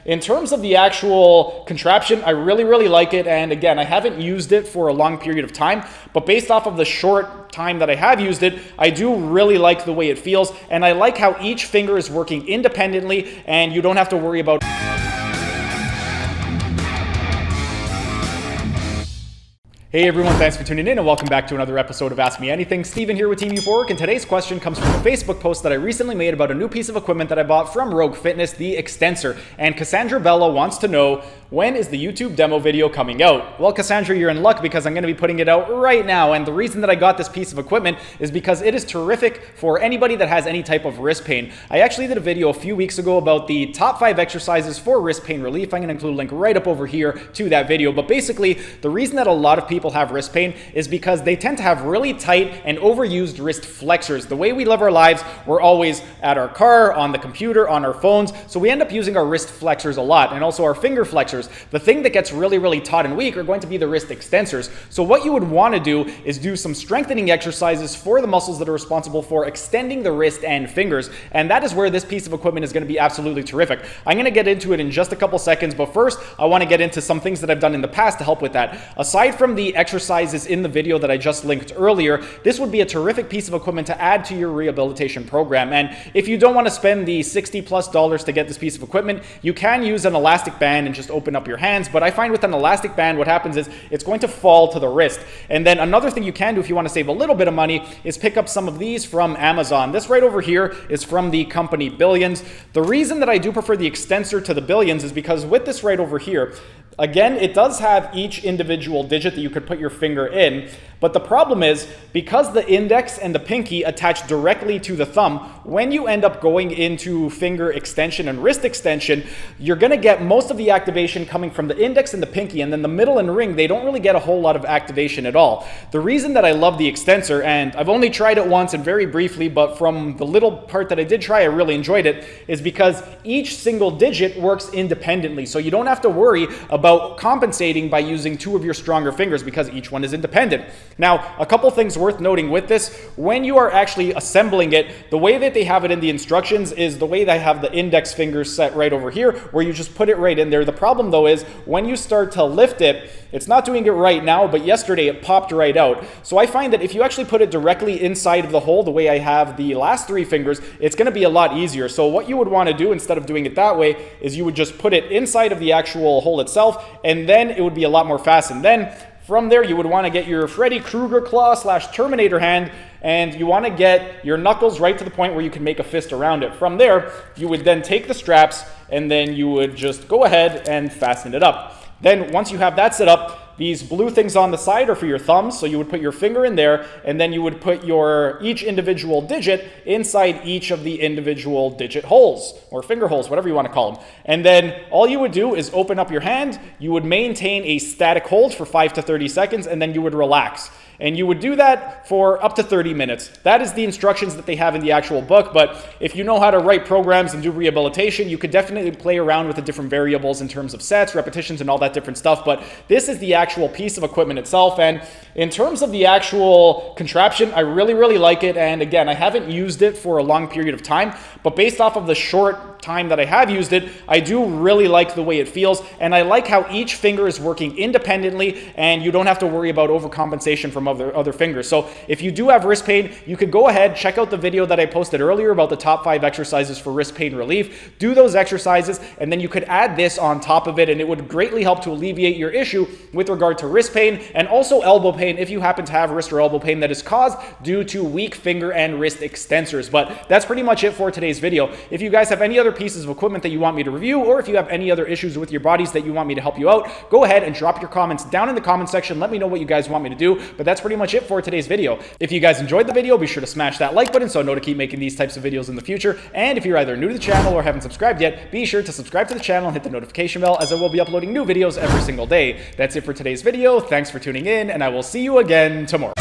in terms of the actual contraption, I really like it. And again, I haven't used it for a long period of time, but based off of the short time that I have used it, I do really like the way it feels. And I like how each finger is working independently and you don't have to worry about Hey everyone, thanks for tuning in and welcome back to another episode of Ask Me Anything. Steven here with Team U4Work, and today's question comes from a Facebook post that I recently made about a new piece of equipment that I bought from Rogue Fitness, the Xtensor. And Cassandra Bella wants to know, when is the YouTube demo video coming out? Well, Cassandra, you're in luck because I'm going to be putting it out right now. And the reason that I got this piece of equipment is because it is terrific for anybody that has any type of wrist pain. I actually did a video a few weeks ago about the top 5 exercises for wrist pain relief. I'm going to include a link right up over here to that video. But basically, the reason that a lot of people have wrist pain is because they tend to have really tight and overused wrist flexors. The way we live our lives, we're always at our car, on the computer, on our phones, so we end up using our wrist flexors a lot, and also our finger flexors. The thing that gets really taut and weak are going to be the wrist extensors. So what you would want to do is do some strengthening exercises for the muscles that are responsible for extending the wrist and fingers, and that is where this piece of equipment is going to be absolutely terrific. I'm going to get into it in just a couple seconds, but first I want to get into some things that I've done in the past to help with that. Aside from the exercises in the video that I just linked earlier, this would be a terrific piece of equipment to add to your rehabilitation program. And if you don't want to spend the $60+ to get this piece of equipment, you can use an elastic band and just open up your hands. But I find with an elastic band, what happens is it's going to fall to the wrist. And then another thing you can do if you want to save a little bit of money is pick up some of these from Amazon. This right over here is from the company Billions. The reason that I do prefer the Xtensor to the Billions is because with this right over here, again, it does have each individual digit that you could put your finger in, but the problem is because the index and the pinky attach directly to the thumb, when you end up going into finger extension and wrist extension, you're going to get most of the activation coming from the index and the pinky, and then the middle and ring, they don't really get a whole lot of activation at all. The reason that I love the Xtensor, and I've only tried it once and very briefly, but from the little part that I did try, I really enjoyed it, is because each single digit works independently. So you don't have to worry about compensating by using 2 of your stronger fingers because each one is independent. Now, a couple things worth noting with this: when you are actually assembling it, the way that they have it in the instructions is the way they have the index finger set right over here, where you just put it right in there. The problem though is when you start to lift it, it's not doing it right now, but yesterday it popped right out. So I find that if you actually put it directly inside of the hole, the way I have the last 3 fingers, it's going to be a lot easier. So what you would want to do instead of doing it that way is you would just put it inside of the actual hole itself, and then it would be a lot more fast. And then from there, you would want to get your Freddy Krueger claw / Terminator hand, and you want to get your knuckles right to the point where you can make a fist around it. From there, you would then take the straps, and then you would just go ahead and fasten it up. Then once you have that set up, these blue things on the side are for your thumbs, so you would put your finger in there, and then you would put each individual digit inside each of the individual digit holes, or finger holes, whatever you want to call them. And then all you would do is open up your hand, you would maintain a static hold for 5 to 30 seconds, and then you would relax. And you would do that for up to 30 minutes. That is the instructions that they have in the actual book, but if you know how to write programs and do rehabilitation, you could definitely play around with the different variables in terms of sets, repetitions, and all that different stuff, but this is the actual piece of equipment itself. And in terms of the actual contraption, I really like it, and again, I haven't used it for a long period of time, but based off of the short time that I have used it, I do really like the way it feels, and I like how each finger is working independently, and you don't have to worry about overcompensation from other fingers. So if you do have wrist pain, you could go ahead, check out the video that I posted earlier about the top 5 exercises for wrist pain relief. Do those exercises, and then you could add this on top of it, and it would greatly help to alleviate your issue with regard to wrist pain and also elbow pain if you happen to have wrist or elbow pain that is caused due to weak finger and wrist extensors. But that's pretty much it for today's video. If you guys have any other pieces of equipment that you want me to review, or if you have any other issues with your bodies that you want me to help you out, go ahead and drop your comments down in the comment section. Let me know what you guys want me to do. But that's pretty much it for today's video. If you guys enjoyed the video, be sure to smash that like button so I know to keep making these types of videos in the future. And if you're either new to the channel or haven't subscribed yet, be sure to subscribe to the channel and hit the notification bell, as I will be uploading new videos every single day. That's it for today's video. Thanks for tuning in, and I will see you again tomorrow.